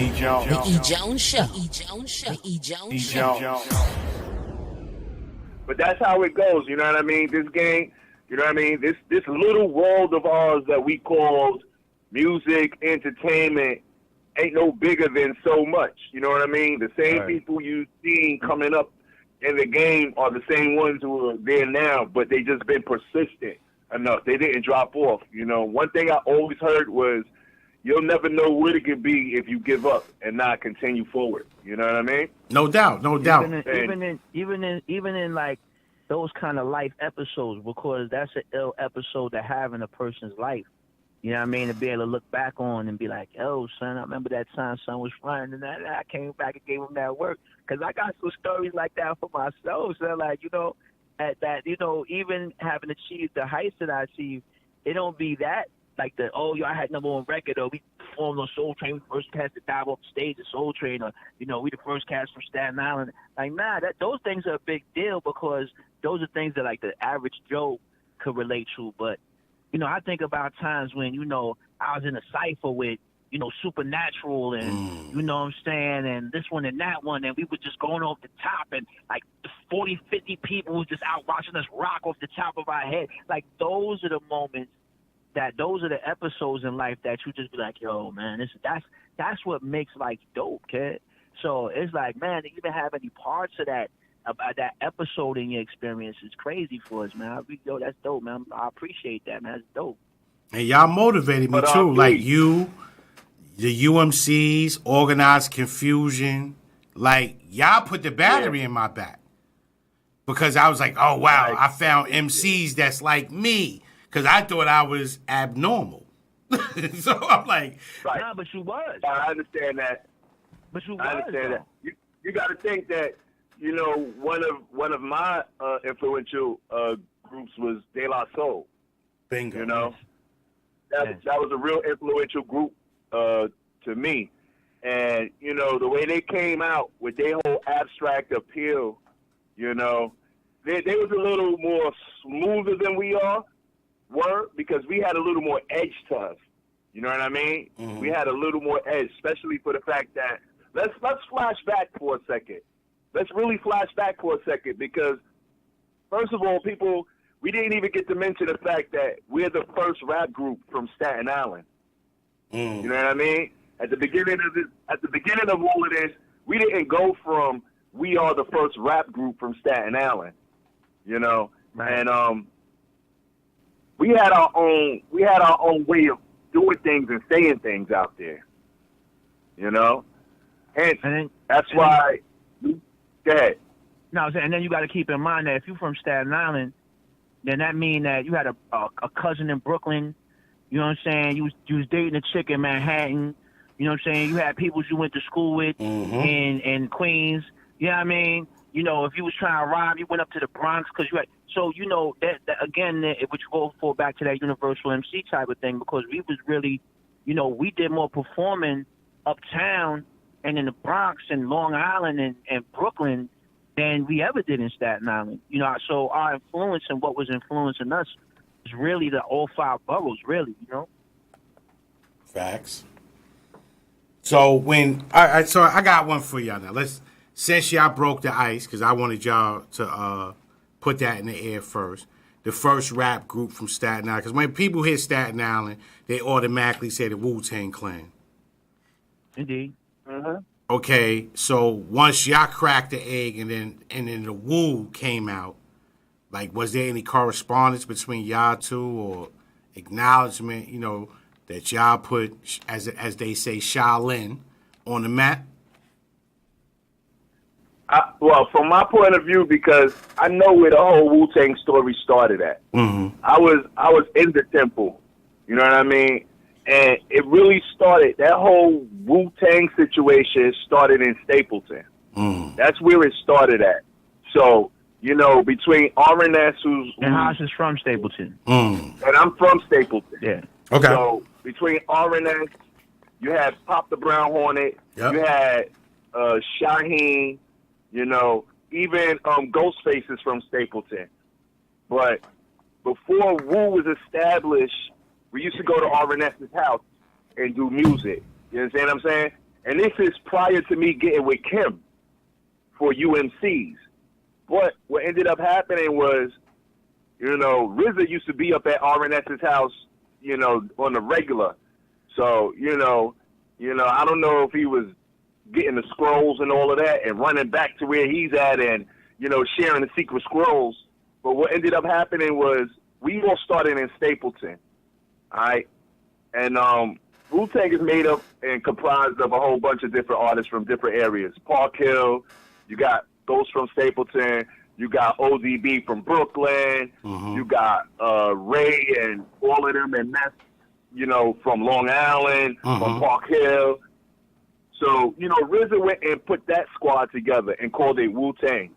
E.Jones. The E.Jones Show. The E.Jones Show. But that's how it goes, you know what I mean? This game, you know what I mean? This little world of ours that we call music, entertainment, ain't no bigger than so much, you know what I mean? The same people you seen coming up in the game are the same ones who are there now, but they just been persistent enough. They didn't drop off, you know? One thing I always heard was, you'll never know what it could be if you give up and not continue forward. You know what I mean? No doubt, no doubt. Even in like those kind of life episodes, because that's an ill episode to have in a person's life. You know what I mean? To be able to look back on and be like, "Oh, son, I remember that time son was flying and that I came back and gave him that work." Because I got some stories like that for myself. So like, you know, at that, you know, even having achieved the heights that I achieved, it don't be that. Like I had #1 record, or we performed on Soul Train, we first cast to dive off the stage at Soul Train, or, you know, we the first cast from Staten Island. Like, nah, those things are a big deal because those are things that, like, the average Joe could relate to. But, you know, I think about times when, you know, I was in a cypher with, you know, Supernatural and, you know what I'm saying, and this one and that one, and we were just going off the top, and, like, 40, 50 people was just out watching us rock off the top of our head. Like, those are the moments those are the episodes in life that you just be like, yo, man, that's what makes life dope, kid. So it's like, man, to even have any parts of that episode in your experience is crazy for us, man. Yo, that's dope, man. I appreciate that, man. That's dope. And y'all motivated me too. Like you, the UMCs, Organized Confusion. Like, y'all put the battery in my back. Because I was like, oh, wow, I found MCs that's like me. Because I thought I was abnormal. So I'm like... Nah, but you was. I understand that. But you was. I understand that. You got to think that, you know, one of my influential groups was De La Soul. Bingo. You know? That was a real influential group to me. And, you know, the way they came out with their whole abstract appeal, you know, they was a little more smoother than we were, because we had a little more edge to us. You know what I mean? Mm-hmm. We had a little more edge, especially for the fact that let's flash back for a second. Let's really flash back for a second, because first of all, people, we didn't even get to mention the fact that we're the first rap group from Staten Island. You know what I mean? At the beginning of all of this, we didn't go from we are the first rap group from Staten Island. You know? Right. And we had our own way of doing things and saying things out there, you know. And that's why. Go ahead. No, and then you got to keep in mind that if you're from Staten Island, then that means that you had a cousin in Brooklyn. You know what I'm saying? You was dating a chick in Manhattan. You know what I'm saying? You had people you went to school with in Queens. You know what I mean? You know, if you was trying to rob, you went up to the Bronx because you had. So, you know, that again, it would go for back to that Universal MC type of thing, because we was really, you know, we did more performing uptown and in the Bronx and Long Island and Brooklyn than we ever did in Staten Island. You know, so our influence and what was influencing us is really all 5 boroughs, really, you know? Facts. So so I got one for y'all now. Since y'all broke the ice, because I wanted y'all to put that in the air first. The first rap group from Staten Island. Because when people hear Staten Island, they automatically say the Wu-Tang Clan. Indeed. Okay, so once y'all cracked the egg and then the Wu came out, like, was there any correspondence between y'all two or acknowledgement, you know, that y'all put, as they say, Shaolin on the map? Well, from my point of view, because I know where the whole Wu-Tang story started at. I was in the temple, you know what I mean? And it really started, that whole Wu-Tang situation started in Stapleton. That's where it started at. So, you know, between R&S, who's... And Haas is from Stapleton. And I'm from Stapleton. Yeah. Okay. So, between R&S, you had Pop the Brown Hornet, you had Shaheen, you know, even Ghostface is from Stapleton. But before Wu was established, we used to go to R&S's house and do music. You understand what I'm saying? And this is prior to me getting with Kim for UMCs. But what ended up happening was, you know, RZA used to be up at RNS's house, you know, on the regular. So, you know, I don't know if he was getting the scrolls and all of that and running back to where he's at and, you know, sharing the secret scrolls. But what ended up happening was we all started in Stapleton, all right? And Wu-Tang is made up and comprised of a whole bunch of different artists from different areas. Park Hill, you got Ghost from Stapleton, you got ODB from Brooklyn, you got Ray and all of them and Mess, you know, from Long Island, from Park Hill. So, you know, RZA went and put that squad together and called it Wu-Tang.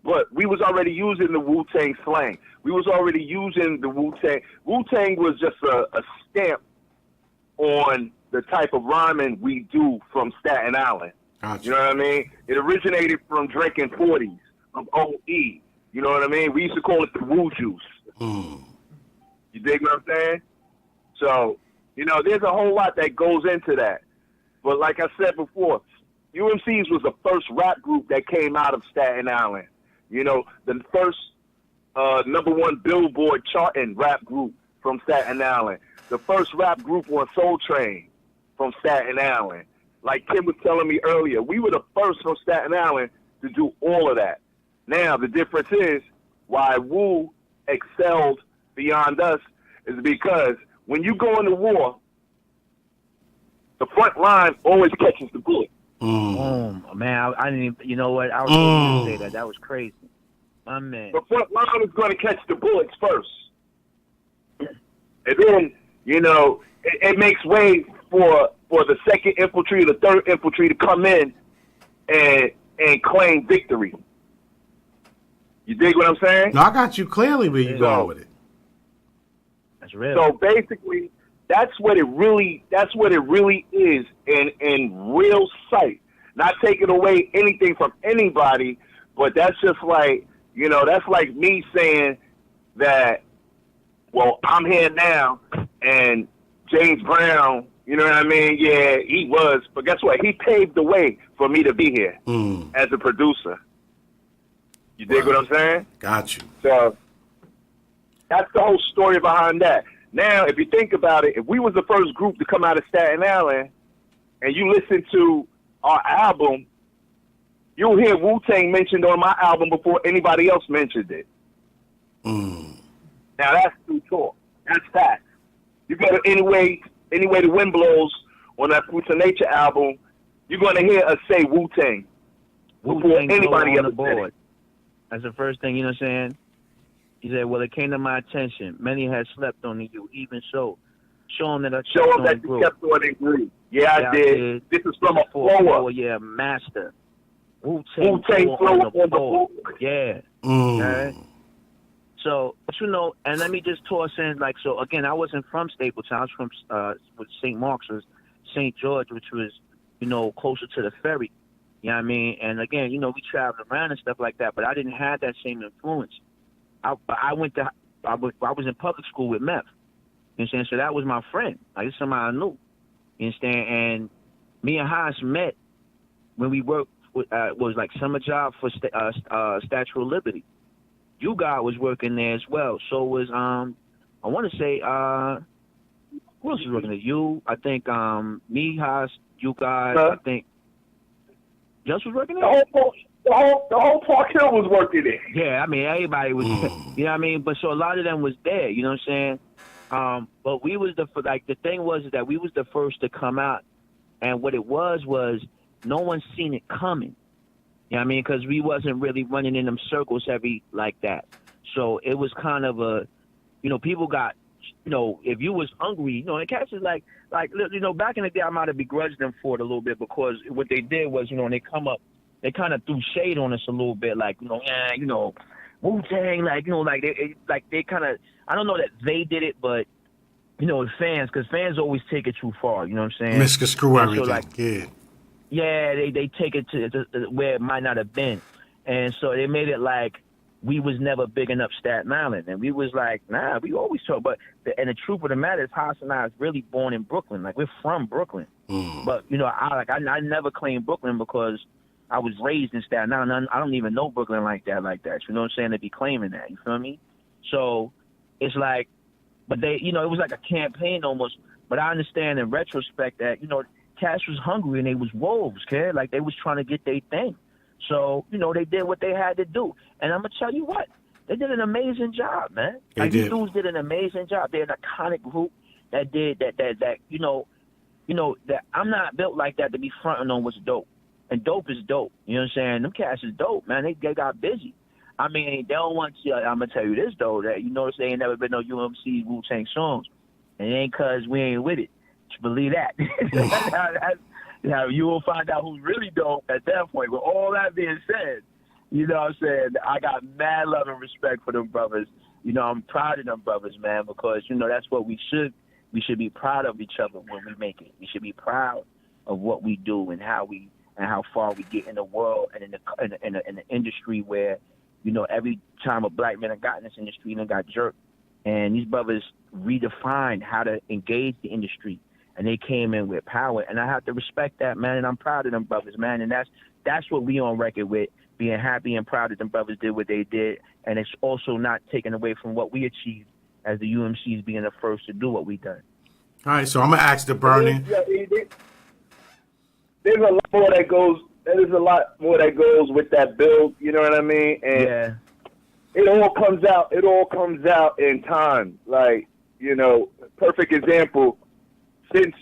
But we was already using the Wu-Tang slang. We was already using the Wu-Tang. Wu-Tang was just a stamp on the type of rhyming we do from Staten Island. Gotcha. You know what I mean? It originated from drinking 40s of OE. You know what I mean? We used to call it the Wu Juice. You dig what I'm saying? So, you know, there's a whole lot that goes into that. But like I said before, UMC's was the first rap group that came out of Staten Island. You know, the first #1 Billboard charting rap group from Staten Island. The first rap group on Soul Train from Staten Island. Like Kim was telling me earlier, we were the first from Staten Island to do all of that. Now, the difference is why Wu excelled beyond us is because when you go into war, the front line always catches the bullet. Man, I didn't even, you know what? I was going to say that. That was crazy. My man. The front line is going to catch the bullets first. And then, you know, it makes way for the 2nd Infantry, the 3rd Infantry to come in and claim victory. You dig what I'm saying? No, I got you clearly where you're going with it. That's real. So basically, that's what it really is in real sight. Not taking away anything from anybody, but that's just like, you know, that's like me saying that, well, I'm here now, and James Brown, you know what I mean? Yeah, he was, but guess what? He paved the way for me to be here as a producer. You dig what I'm saying? Got you. So that's the whole story behind that. Now, if you think about it, if we was the first group to come out of Staten Island, and you listen to our album, you'll hear Wu-Tang mentioned on my album before anybody else mentioned it. Now, that's true talk. That's fact. You go to Anyway the Wind Blows on that Fruits of Nature album, you're going to hear us say Wu-Tang before anybody else said it. That's the first thing, you know what I'm saying? He said, well, it came to my attention. Many had slept on you, even so. Show them that I you kept on and grew. Yeah, I did. This is from a floor. Yeah, master. Wu-Tang flow on the floor. Yeah. Okay. So, you know, and let me just toss in, like, so, again, I wasn't from Stapleton. I was from with St. Mark's, was St. George, which was, you know, closer to the ferry. You know what I mean? And, again, you know, we traveled around and stuff like that, but I didn't have that same influence. I was in public school with Meth. You understand? So that was my friend. Like, it's somebody I knew. You understand? And me and Haas met when we worked with, was like summer job for Statue of Liberty. You guys was working there as well. So was, I want to say, who else was working there? You, I think, me, Haas, you guys, I think, just was working there? The whole Park Hill was working there. Yeah, I mean, everybody was, you know what I mean? But so a lot of them was there, you know what I'm saying? But we was the thing was that we was the first to come out, and what it was no one seen it coming. You know what I mean? Because we wasn't really running in them circles heavy like that. So it was kind of a, you know, people got, you know, if you was hungry, you know, and cats is like, you know, back in the day, I might have begrudged them for it a little bit because what they did was, you know, when they come up, they kind of threw shade on us a little bit, like, you know, yeah, you know, Wu-Tang, like, you know, like they kind of, I don't know that they did it, but, you know, fans, because fans always take it too far, you know what I'm saying? Misconstrue everything, so, like, yeah, they take it to where it might not have been. And so they made it like we was never big enough Staten Island, and we was like, nah, we always talk. But and the truth of the matter is, Haas and I is really born in Brooklyn. Like, we're from Brooklyn. But you know, I never claimed Brooklyn because I was raised in Staten Island. I don't even know Brooklyn like that. You know what I'm saying? To be claiming that, you feel me? So it's like, but they, you know, it was like a campaign almost. But I understand in retrospect that, you know, cats was hungry and they was wolves, kid. Like, they was trying to get their thing. So, you know, they did what they had to do. And I'm going to tell you what, they did an amazing job, man. Like, these dudes did an amazing job. They're an iconic group that did that, you know, that I'm not built like that to be fronting on what's dope. And dope is dope. You know what I'm saying? Them cats is dope, man. They got busy. I mean, they don't want to, I'm going to tell you this, though, that you notice they ain't never been no UMC Wu-Tang songs. And it ain't because we ain't with it. Just believe that. You will find out who's really dope at that point. With all that being said, you know what I'm saying, I got mad love and respect for them brothers. You know, I'm proud of them brothers, man, because, you know, that's what we should. We should be proud of each other when we make it. We should be proud of what we do and how far we get in the world and in the industry where, you know, every time a black man got in this industry and got jerked. And these brothers redefined how to engage the industry, and they came in with power. And I have to respect that, man. And I'm proud of them brothers, man. And that's what we on record with, being happy and proud that them brothers did what they did. And it's also not taken away from what we achieved as the UMCs being the first to do what we done. All right, so I'm gonna ask the burning. There's a lot more that goes. There's a lot more that goes with that build. You know what I mean? And yeah. It all comes out. It all comes out in time. Like, you know, perfect example. Since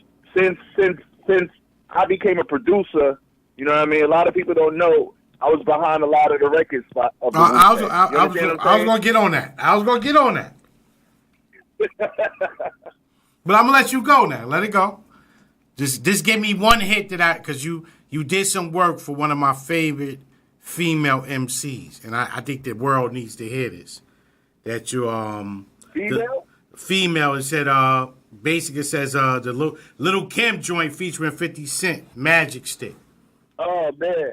I became a producer, you know what I mean. A lot of people don't know I was behind a lot of the records. I was gonna get on that. But I'm gonna let you go now. Let it go. Just give me one hit to that, because you did some work for one of my favorite female MCs, and I think the world needs to hear this. That you female. It said basically it says the Lil Kim joint featuring 50 Cent, Magic Stick. Oh man.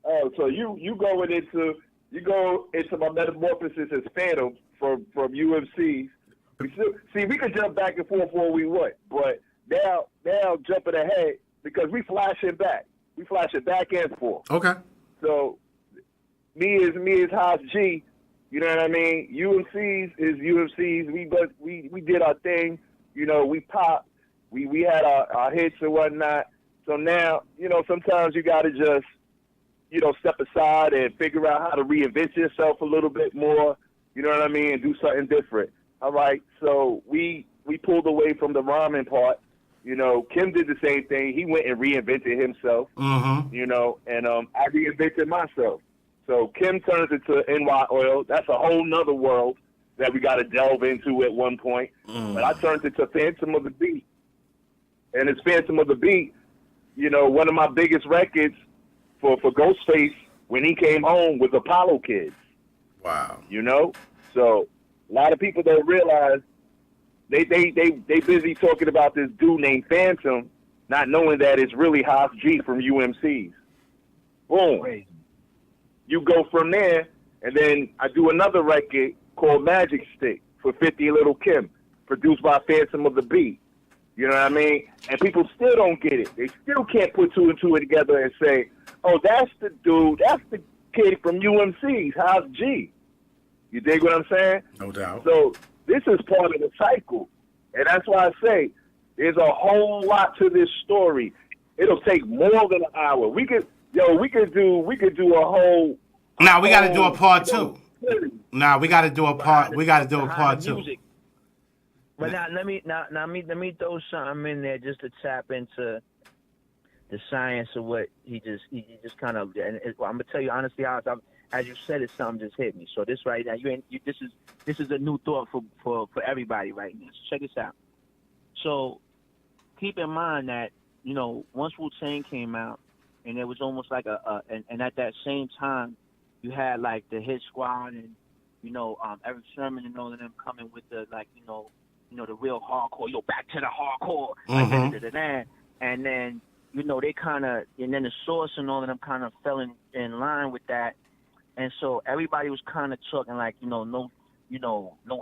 Oh, so you go into my metamorphosis as Fantom from UMC. We could jump back and forth where we want, but now jumping ahead because we flashing back. We flashing back and forth. Okay. So me is Haas G. You know what I mean? UMCs is UMCs. We did our thing. You know, we popped. We had our hits and whatnot. So now, you know, sometimes you got to just, you know, step aside and figure out how to reinvent yourself a little bit more. You know what I mean? And do something different. All right. So we pulled away from the rhyming part. You know, Kim did the same thing. He went and reinvented himself. Mm-hmm. You know, and I reinvented myself. So Kim turns into NYOIL. That's a whole nother world that we got to delve into at one point. But I turned into Fantom of the Beat. And it's Fantom of the Beat, you know, one of my biggest records for Ghostface when he came home was Apollo Kids. Wow. You know? So a lot of people don't realize they busy talking about this dude named Fantom, not knowing that it's really Haas G from UMCs. Boom. Crazy. You go from there, and then I do another record called Magic Stick for 50 Lil Kim, produced by Fantom of the Beat. You know what I mean? And people still don't get it. They still can't put two and two together and say, oh, that's the dude, that's the kid from UMC's, Haas G. You dig what I'm saying? No doubt. So this is part of the cycle. And that's why I say there's a whole lot to this story. It'll take more than an hour. We could do a whole. Now we got to do a part two. Now we got to do a part. We got to do a part two. But now let me throw something in there just to tap into the science of what he just kind of. And I'm gonna tell you honestly, as you said it, something just hit me. So this right now, this is a new thought for everybody right now. So check this out. So keep in mind that, you know, once Wu-Tang came out, and it was almost like and at that same time, you had like the Hit Squad and, you know, Eric Sherman and all of them coming with the, like, you know, the real hardcore, back to the hardcore, like, and then, you know, they kind of, and then the Source and all of them kind of fell in line with that, And so everybody was kind of talking like, no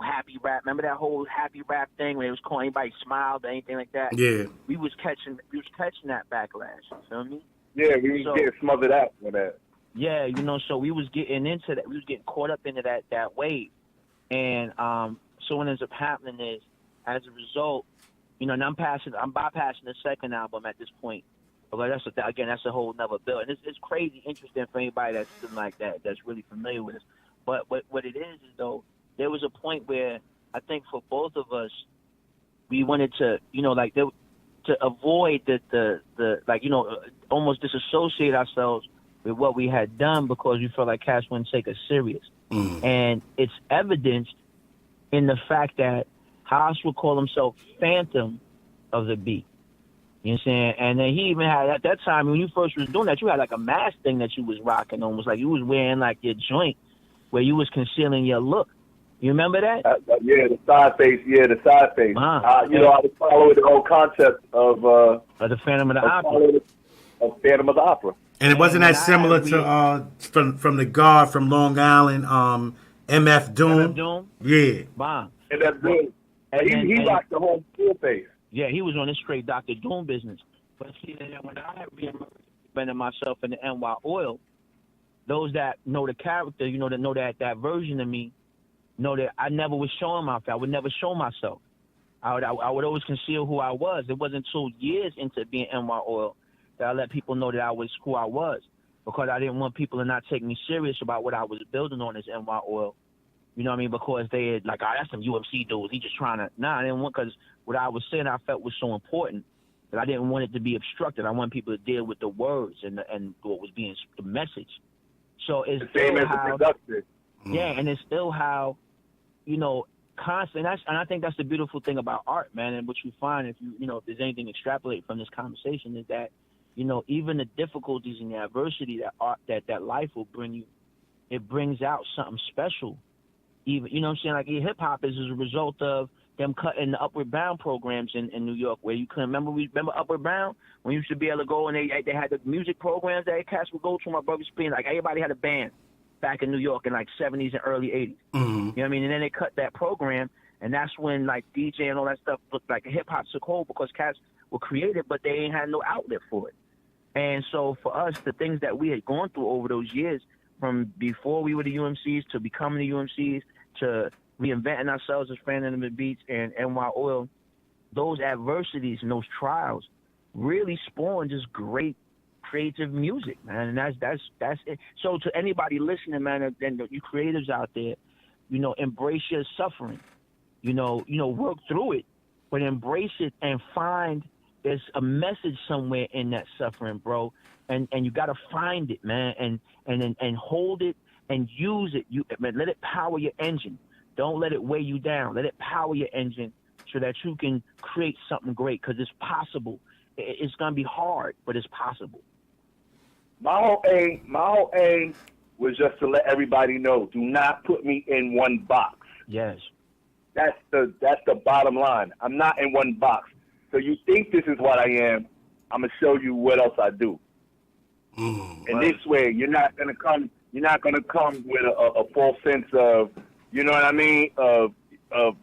happy rap. Remember that whole happy rap thing where it was calling anybody smiled or anything like that? Yeah. We was catching that backlash. You feel me? Yeah, we was getting smothered out for that. Yeah, so we was getting into that. We was getting caught up into that wave. And so what ends up happening is, as a result, and I'm bypassing the second album at this point. Because that's a whole nother bill. And it's crazy interesting for anybody that's like that's really familiar with it. But what it is though, there was a point where I think for both of us, we wanted to, to avoid almost disassociate ourselves with what we had done because we felt like cats wouldn't take us serious. And it's evidenced in the fact that Haas would call himself Fantom of the beat. You know what I'm saying? And then he even had, at that time, when you first was doing that, you had like a mask thing that you was rocking almost like you was wearing like your joint where you was concealing your look. You remember that? Yeah, the side face. Yeah, the side face. I was following the whole concept of the Phantom of the Opera. Of Phantom of the Opera. And it wasn't that similar to from the guard from Long Island, MF Doom. MF Doom? Yeah. Bomb. MF Doom. And he rocked the whole full face. Yeah, he was on this straight Dr. Doom business. But see, when I reinvented myself in the NYOIL, those that know the character, that know that version of me, know that I never was showing my face. I would never show myself. I would always conceal who I was. It wasn't until years into being NYOIL that I let people know that I was who I was, because I didn't want people to not take me serious about what I was building on as NYOIL. You know what I mean? Because they had like, that's some UMC dudes. He just trying to. Nah, I didn't want, because what I was saying I felt was so important that I didn't want it to be obstructed. I want people to deal with the words and what was being the message. So it's the same still as the how, production. Yeah, and it's still how, constant. And I think that's the beautiful thing about art, man. And what you find if if there's anything extrapolate from this conversation is that, even the difficulties and the adversity that life will bring you, it brings out something special. Even, what I'm saying? Like hip hop is a result of them cutting the Upward Bound programs in New York, where you couldn't remember Upward Bound when you used to be able to go and they had the music programs that cats would go to. My brother's being like everybody had a band back in New York in like 70s and early 80s. Mm-hmm. You know what I mean? And then they cut that program, and that's when like DJ and all that stuff looked like hip hop took hold because cats were creative, but they ain't had no outlet for it. And so for us, the things that we had gone through over those years, from before we were the UMCs to becoming the UMCs to reinventing ourselves as and&nbsp and NYOIL, those adversities and those trials really spawned just great creative music, man. And that's it. So to anybody listening, man, and you creatives out there, embrace your suffering. Work through it, but embrace it and find there's a message somewhere in that suffering, bro. And you gotta find it, man, and hold it and use it. Let it power your engine. Don't let it weigh you down. Let it power your engine so that you can create something great, because it's possible. It's gonna be hard, but it's possible. My whole aim was just to let everybody know: do not put me in one box. Yes. That's the bottom line. I'm not in one box. So you think this is what I am? I'm gonna show you what else I do. And this way, you're not gonna come with a false sense of, you know what I mean, of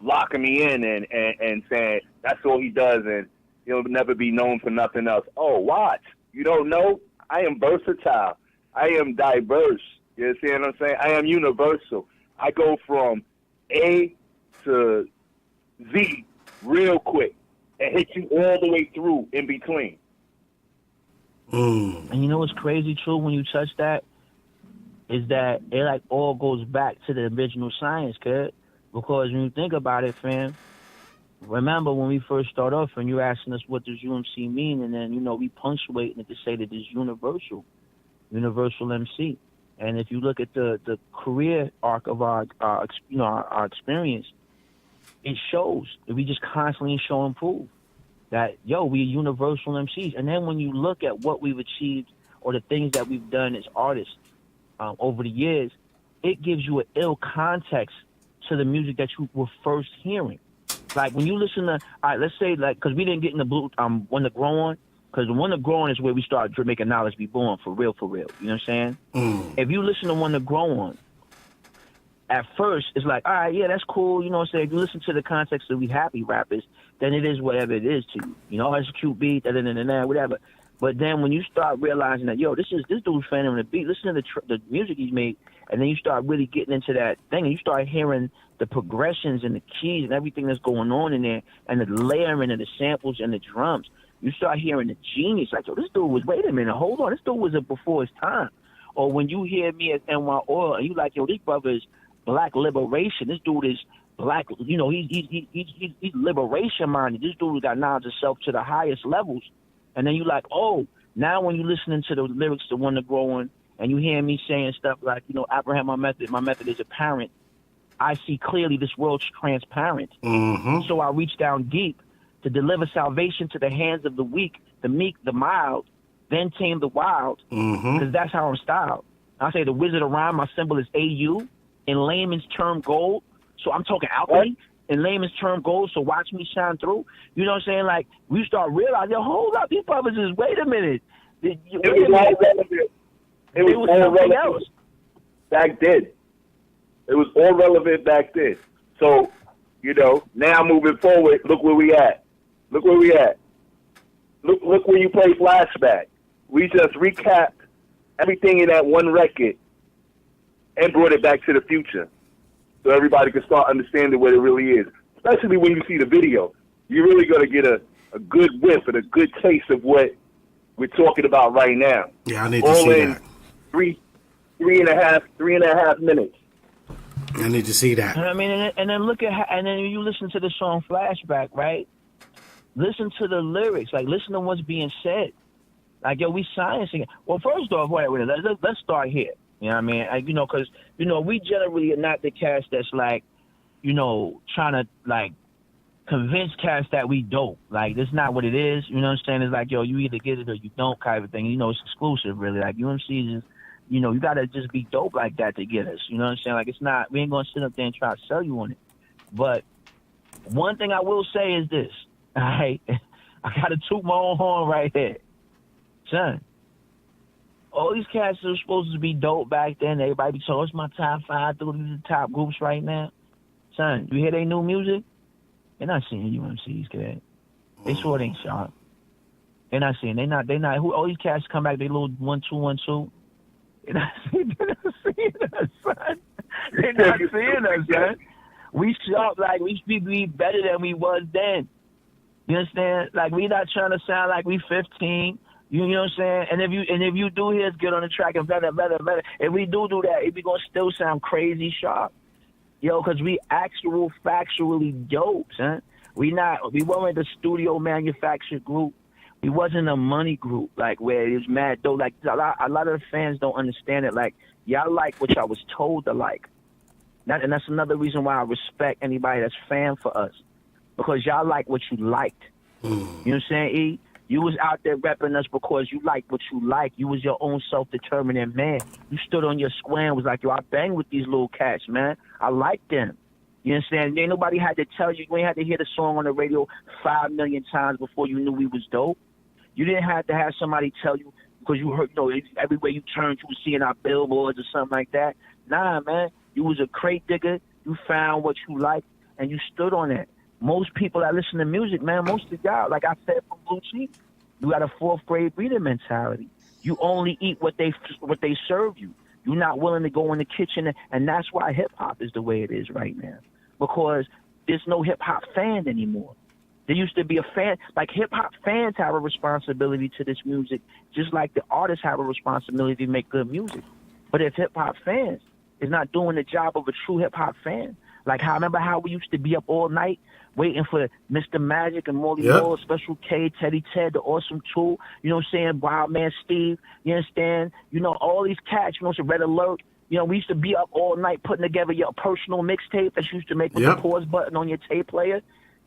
locking me in and saying that's all he does and he'll never be known for nothing else. Oh, watch. You don't know? I am versatile. I am diverse. You see what I'm saying? I am universal. I go from A to Z real quick and hit you all the way through in between. And you know what's crazy, too, when you touch that, is that it like all goes back to the original science, kid. Because when you think about it, fam, remember when we first start off and you asking us what does UMC mean, and then, we punctuating it to say that it's universal MC. And if you look at the career arc of our experience, it shows that we just constantly show and prove that, we are universal MCs. And then when you look at what we've achieved or the things that we've done as artists over the years, it gives you an ill context to the music that you were first hearing. Like when you listen to, all right, let's say, like, because we didn't get in the blue, When to Grow On, Because the One to Grow On is where we start making knowledge be born, for real, for real. You know what I'm saying? If you listen to One to Grow On, at first, it's like, all right, yeah, that's cool. You know what I'm saying? If you listen to the context of We Happy rappers, then it is whatever it is to you. You know, it's a cute beat, whatever. But then when you start realizing that, yo, this dude's fan of the beat, listen to the music he's made, and then you start really getting into that thing, and you start hearing the progressions and the keys and everything that's going on in there, and the layering and the samples and the drums. You start hearing the genius. Like, yo, this dude was, wait a minute, hold on, this dude was before his time. Or when you hear me as NYOIL, and you like, yo, this brother is black liberation. This dude is black, you know, he's liberation minded. This dude got knowledge of self to the highest levels. And then you like, oh, now when you listening to the lyrics, the One to Grow On, and you hear me saying stuff like, you know, apprehend my method is apparent. I see clearly this world's transparent. So I reach down deep to deliver salvation to the hands of the weak, the meek, the mild, then tame the wild, because that's how I'm styled. I say the wizard of rhyme, my symbol is AU. In layman's term, gold. So I'm talking alchemy. In layman's term, gold. So watch me shine through. You know what I'm saying? Like, we start realizing, hold up, these brothers is, wait a minute. It was all relevant else back then. It was all relevant back then. So, you know, now moving forward, look where we at. Look where we at. Look where you play flashback. We just recapped everything in that one record and brought it back to the future, so everybody can start understanding what it really is. Especially when you see the video, you're really going to get a good whiff and a good taste of what we're talking about right now. Yeah, I need to see that. Three and a half minutes. I need to see that. I mean, and then look at and then you listen to the song Flashback, right? Listen to the lyrics, like listen to what's being said. Like, yo, we sciencing it. Well, first off, wait, let's start here. You know what I mean? You know, because, you know, we generally are not the cast that's like, you know, trying to like convince cats that we dope. Like, that's not what it is. You know what I'm saying? It's like, yo, you either get it or you don't kind of thing. You know, it's exclusive, really. Like, UMC is, you know, you got to just be dope like that to get us. You know what I'm saying? Like, it's not, we ain't going to sit up there and try to sell you on it. But one thing I will say is this, all right? I got to toot my own horn right here. Son, all these cats are supposed to be dope back then. Everybody be told, it's my top 5, these are the top groups right now. Son, you hear they new music? They're not seeing UMC's, kid. They sure they ain't sharp. They're not seeing. They not. Who? All these cats come back. They little 1-2-1-2. They're not seeing us, son. They're not seeing us, son. We sharp like we be better than we was then. You understand? Like, we not trying to sound like we 15. You know what I'm saying? And if you do hear us get on the track and better. If we do that, it be gonna still sound crazy sharp. Yo, because we factually dope, son. We weren't the studio manufactured group. We wasn't a money group, like, where it was mad dope. Like, a lot of the fans don't understand it. Like, y'all like what y'all was told to like. And that's another reason why I respect anybody that's fan for us. Because y'all like what you liked. You know what I'm saying, E? You was out there repping us because you liked what you like. You was your own self-determined man. You stood on your square and was like, yo, I bang with these little cats, man. I like them. You understand? Ain't nobody had to tell you. You ain't had to hear the song on the radio 5 million times before you knew we was dope. You didn't have to have somebody tell you because you heard, you know, everywhere you turned, you was seeing our billboards or something like that. Nah, man. You was a crate digger. You found what you liked, and you stood on that. Most people that listen to music, man, most of y'all, like I said from Blue Cheek, you got a 4th grade reader mentality. You only eat what they serve you. You're not willing to go in the kitchen, and that's why hip-hop is the way it is right now. Because there's no hip-hop fan anymore. There used to be a fan. Like, hip-hop fans have a responsibility to this music, just like the artists have a responsibility to make good music. But if hip-hop fans is not doing the job of a true hip-hop fan, like, remember how we used to be up all night waiting for Mr. Magic and Molly Moore, Special K, Teddy Ted, the Awesome Tool, you know what I'm saying, Wild Man Steve, you understand? You know, all these cats, you know, so Red Alert. You know, we used to be up all night putting together your personal mixtape that you used to make with the pause button on your tape player.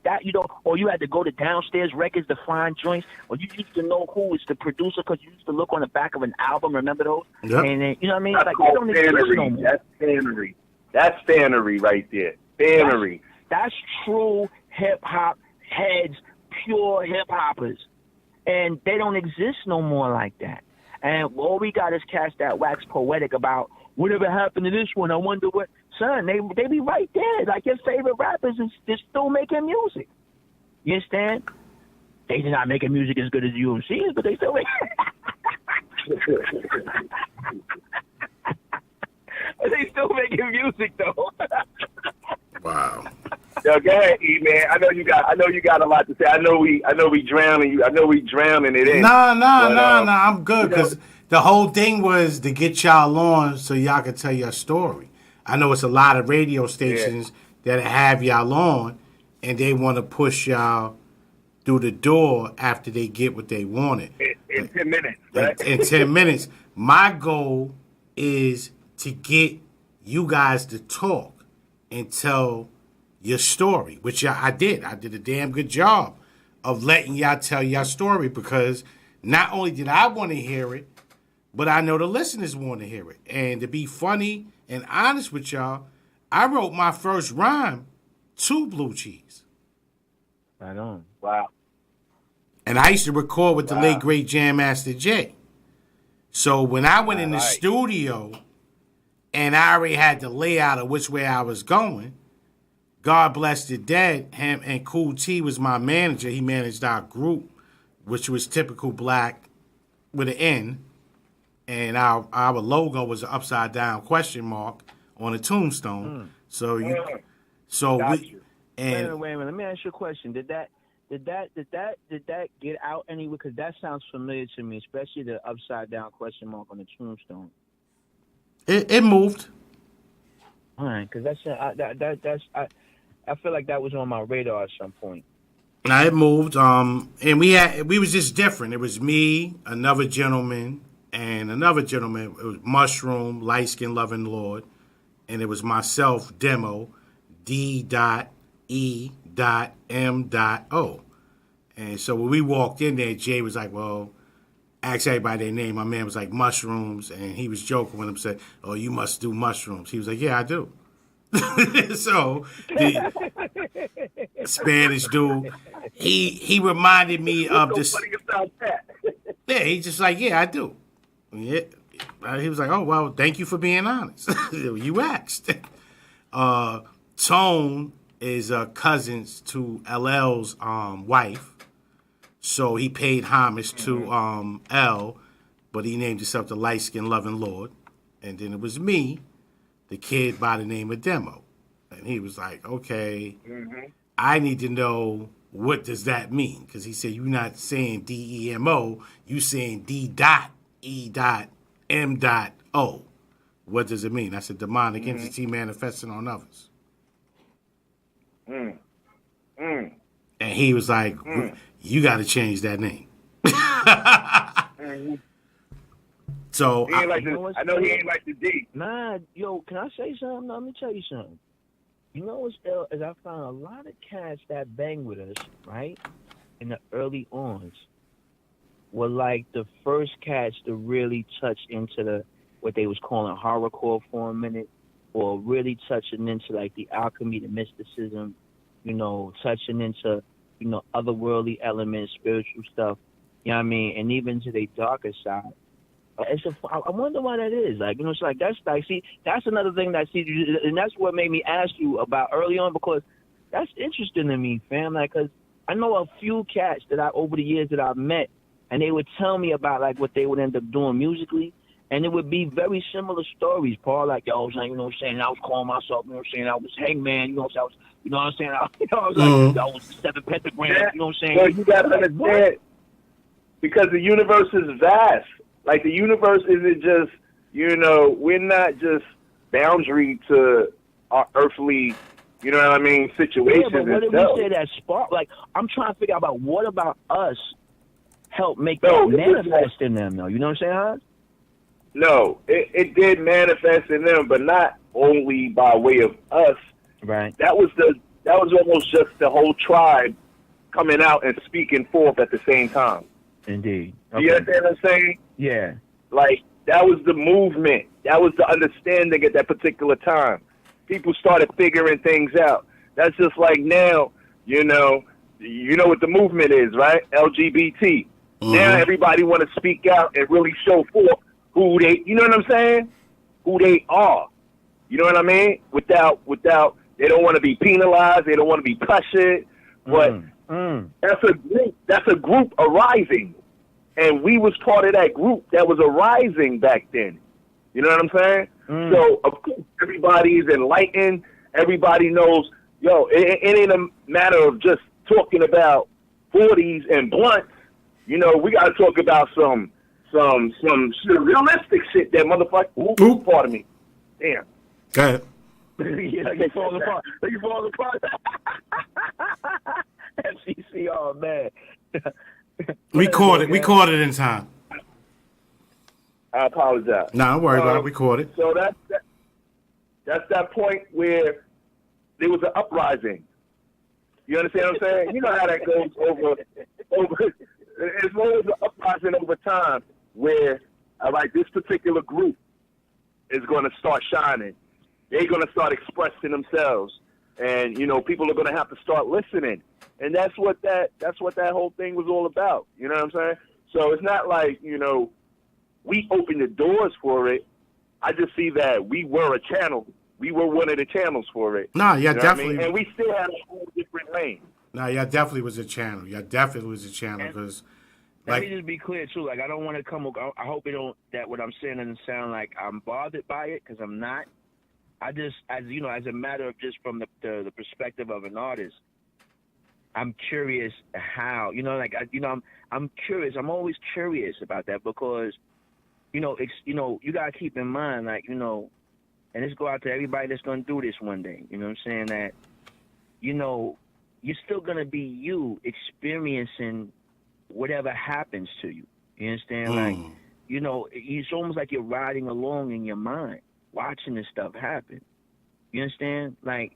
That, you know, or you had to go to Downstairs Records to find joints, or you used to know who was the producer because you used to look on the back of an album, remember those? And then, you know what I mean? That's like, they don't exist no more. That's fannery. That's fannery right there. Fannery. That's true hip-hop heads, pure hip-hoppers. And they don't exist no more like that. And all we got is cats that wax poetic about whatever happened to this one. I wonder what. Son, they be right there. Like your favorite rappers is still making music. You understand? They not making music as good as U.M.C. is, but they still make. They still making music though. Wow. Yo, go ahead, E, man. I know you got a lot to say. I know we drowning you. I know we drowning it in. Nah. I'm good because the whole thing was to get y'all on so y'all could tell your story. I know it's a lot of radio stations that have y'all on, and they want to push y'all through the door after they get what they wanted. In 10 minutes, right? In 10 minutes. My goal is to get you guys to talk and tell your story, which I did. I did a damn good job of letting y'all tell your story because not only did I want to hear it, but I know the listeners want to hear it. And to be funny and honest with y'all, I wrote my first rhyme to Blue Cheese. Right on. Wow. And I used to record with the late, great Jam Master Jay. So when I went in the studio and I already had the layout of which way I was going, God bless the dead, him and Kool T was my manager. He managed our group, which was typical black with an N. And our logo was an upside down question mark on a tombstone. So Wait a minute. Let me ask you a question. Did that get out anywhere? Because that sounds familiar to me, especially the upside down question mark on the tombstone. It moved. All right, because I feel like that was on my radar at some point. Now it moved. And we was just different. It was me, another gentleman, and another gentleman. It was Mushroom, Light Skin Loving Lord, and it was myself, Demo, D.E.M.O. And so when we walked in there, Jay was like, well, ask everybody their name. My man was like, Mushrooms, and he was joking with him, said, oh, you must do mushrooms. He was like, yeah, I do. So the Spanish dude, he reminded me of this. Yeah, he's just like, yeah, I do. Yeah. He was like, oh, well, thank you for being honest. You asked. Tone is cousins to LL's wife. So he paid homage to L, but he named himself the Light Skin Loving Lord. And then it was me, the kid by the name of Demo. And he was like, okay, I need to know what does that mean? Because he said, you're not saying D-E-M-O, you saying D.E.M.O. What does it mean? I said, demonic entity manifesting on others. And he was like, you got to change that name. So I know he ain't like the D. Nah, yo, can I say something? Let me tell you something. You know what's ill is I found a lot of cats that bang with us, right, in the early ons, were like the first cats to really touch into what they was calling horrorcore for a minute, or really touching into like the alchemy, the mysticism, touching into, otherworldly elements, spiritual stuff, you know what I mean, and even to their darker side. I wonder why that is. It's like that's another thing and that's what made me ask you about early on, because that's interesting to me, fam. Because I know a few cats that over the years that I've met, and they would tell me about like what they would end up doing musically, and it would be very similar stories. Paul, like, yo, I was saying, I was calling myself, I was Hangman, I was like, I was 7 pentagrams, Well, you gotta understand, because the universe is vast. Like, the universe isn't just, we're not just boundary to our earthly, situations. Yeah, but what did we say that spark? Like, I'm trying to figure out about what about us help make that manifest in them, though. You know what I'm saying, Hans? No, it did manifest in them, but not only by way of us. Right. That was almost just the whole tribe coming out and speaking forth at the same time. Indeed. Okay. You understand what I'm saying? Yeah. Like, that was the movement. That was the understanding at that particular time. People started figuring things out. That's just like now, you know what the movement is, right? LGBT. Now everybody want to speak out and really show forth who they, you know what I'm saying? Who they are. You know what I mean? Without, they don't want to be penalized. They don't want to be pressured. But that's a group arising. And we was part of that group that was arising back then. You know what I'm saying? So, of course, everybody is enlightened. Everybody knows, it ain't a matter of just talking about 40s and blunts. You know, we got to talk about some realistic shit that motherfucker. Ooh, pardon me. Damn. Go ahead. You fall apart. You fall apart. FCC, oh man. We caught it. We caught it in time. I apologize. No, don't worry about it. We caught it. So that's that point where there was an uprising. You understand what I'm saying? You know how that goes over. There's always an uprising over time where, this particular group is going to start shining. They're going to start expressing themselves, and people are going to have to start listening. And that's what that whole thing was all about. You know what I'm saying? So it's not like we opened the doors for it. I just see that we were a channel. We were one of the channels for it. Nah, yeah, definitely. I mean? And we still had a whole different lane. Nah, yeah, definitely was a channel. Yeah, definitely was a channel because. Let me just be clear too. Like, I don't want to come. I hope that what I'm saying doesn't sound like I'm bothered by it, because I'm not. I just, as a matter of just from the perspective of an artist, I'm curious how. I'm curious. I'm always curious about that because, you gotta keep in mind, and this go out to everybody that's gonna do this one day. You know what I'm saying? That, you're still gonna be you experiencing whatever happens to you. You understand? It's almost like you're riding along in your mind, watching this stuff happen. You understand? I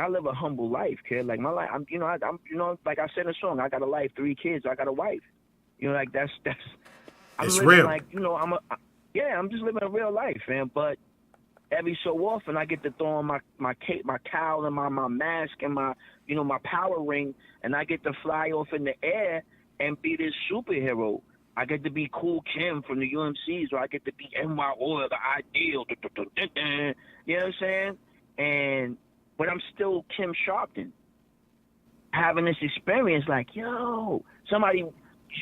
live a humble life, kid. Like, my life, I'm like I said in a song, I got a life, 3 kids, I got a wife. That's. I'm it's living real. I'm just living a real life, man. But every so often, I get to throw on my cape, my cowl, and my mask, and my my power ring, and I get to fly off in the air and be this superhero. I get to be Kool Kim from the U.M.C, or I get to be NYOIL, the ideal. You know what I'm saying? But I'm still Kim Sharpton, having this experience. Like, somebody.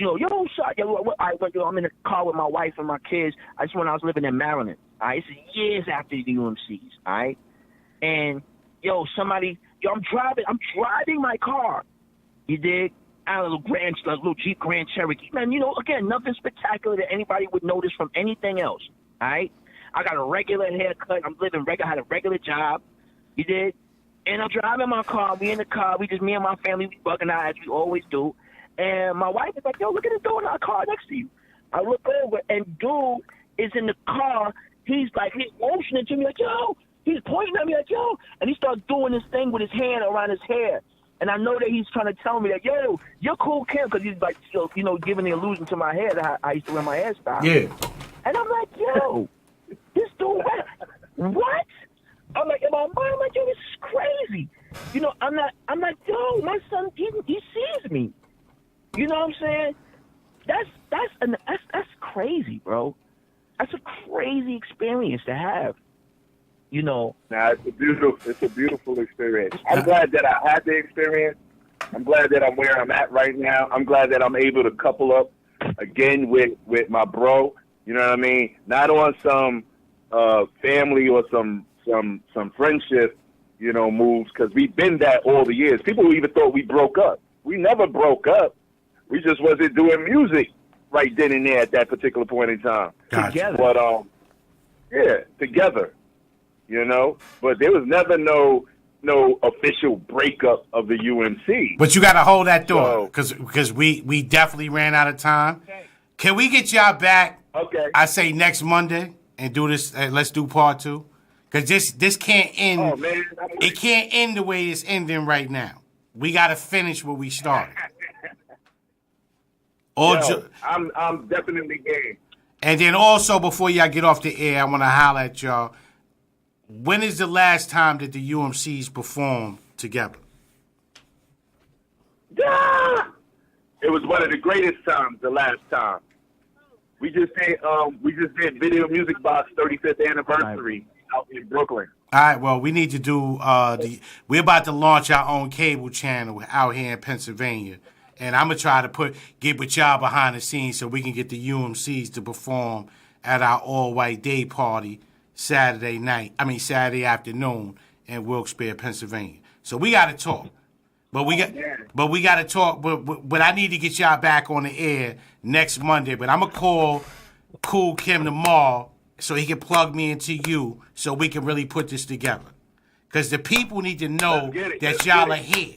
I'm in the car with my wife and my kids. When I was living in Maryland. All right, it's years after the UMCs. All right, and I'm driving my car. You dig? A little Jeep Grand Cherokee. Man, again, nothing spectacular that anybody would notice from anything else. All right, I got a regular haircut. I'm living regular. I had a regular job. You dig? And I'm driving my car. We in the car. Me and my family, we bugging out as we always do. And my wife is like, look at the door in our car next to you. I look over, and dude is in the car. He's motioning to me like, he's pointing at me like, and he starts doing this thing with his hand around his hair. And I know that he's trying to tell me that, you're Kool Kim, because he's like, giving the illusion to my hair that I used to wear my hairstyle. Yeah. And I'm like, this dude, what? I'm like, in my mind, I'm like, this is crazy. I'm like, my son, he sees me. You know what I'm saying? That's crazy, bro. That's a crazy experience to have. Nah, it's a beautiful experience. I'm glad that I had the experience. I'm glad that I'm where I'm at right now. I'm glad that I'm able to couple up again with my bro. You know what I mean? Not on some family or some friendship, moves, because we've been that all the years. People even thought we broke up. We never broke up. We just wasn't doing music right then and there at that particular point in time. Gotcha. Together. But together, But there was never no official breakup of the UMC. But you got to hold that door because we definitely ran out of time. Can we get y'all back? Okay. I say next Monday and do this. Let's do part 2 because this can't end. Oh man, it can't end the way it's ending right now. We got to finish what we started. I'm definitely game. And then also, before y'all get off the air, I want to holler at y'all. When is the last time that the UMCs performed together? It was one of the greatest times. The last time we just did Video Music Box 35th anniversary out in Brooklyn. All right, well, we need to do we're about to launch our own cable channel out here in Pennsylvania. And I'm going to try to get with y'all behind the scenes so we can get the UMCs to perform at our all-white day party Saturday afternoon in Wilkes-Barre, Pennsylvania. So we got to talk. But we got to talk. But I need to get y'all back on the air next Monday. But I'm going to call Kool Kim tomorrow so he can plug me into you so we can really put this together. Because the people need to know that y'all are here.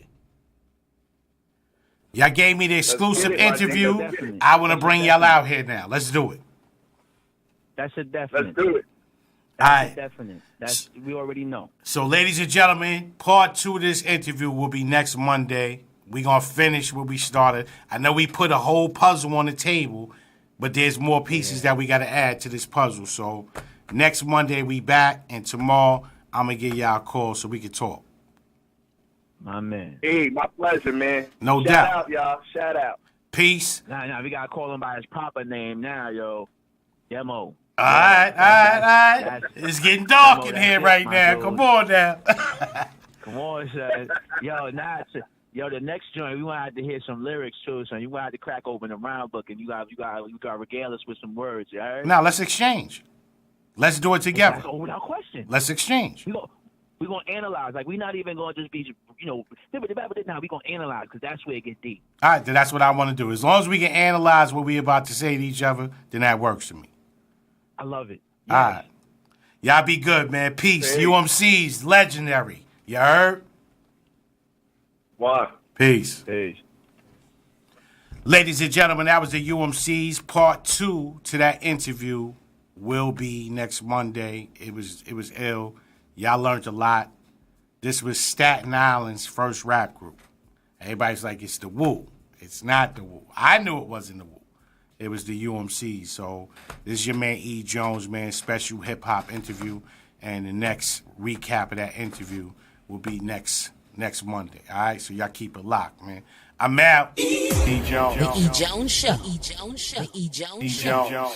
Y'all gave me the exclusive interview. I want to bring y'all out here now. Let's do it. That's a definite. Let's do it. That's definite. We already know. So, ladies and gentlemen, part 2 of this interview will be next Monday. We're going to finish where we started. I know we put a whole puzzle on the table, but there's more pieces that we got to add to this puzzle. So, next Monday we back, and tomorrow I'm going to give y'all a call so we can talk. My man. Hey, my pleasure, man. No doubt. Shout out, y'all. Shout out. Peace. Nah, we got to call him by his proper name now, yo. Demo. All right. It's getting dark in here right now. Dude. Come on now. Come on, son. Yo, the next joint, we want to have to hear some lyrics, too, son. You want to have to crack open the round book, and you got to regale us with some words, all right? Now, let's exchange. Let's do it together. Without question. Let's exchange. We're going to analyze. Like, we're not even going to just be, now we're going to analyze because that's where it gets deep. All right, then that's what I want to do. As long as we can analyze what we're about to say to each other, then that works for me. I love it. Yes. All right. Y'all be good, man. Peace. Hey. UMC's legendary. You heard? Wow. Peace. Ladies and gentlemen, that was the UMC's part 2 to that interview. Will be next Monday. It was ill. Y'all learned a lot. This was Staten Island's first rap group. Everybody's like, it's the Woo. It's not the Woo. I knew it wasn't the Woo. It was the UMC. So this is your man E.Jones, man. Special hip-hop interview. And the next recap of that interview will be next Monday. All right? So y'all keep it locked, man. I'm out. E.Jones. The E.Jones Show. E.Jones Show. E.Jones Show.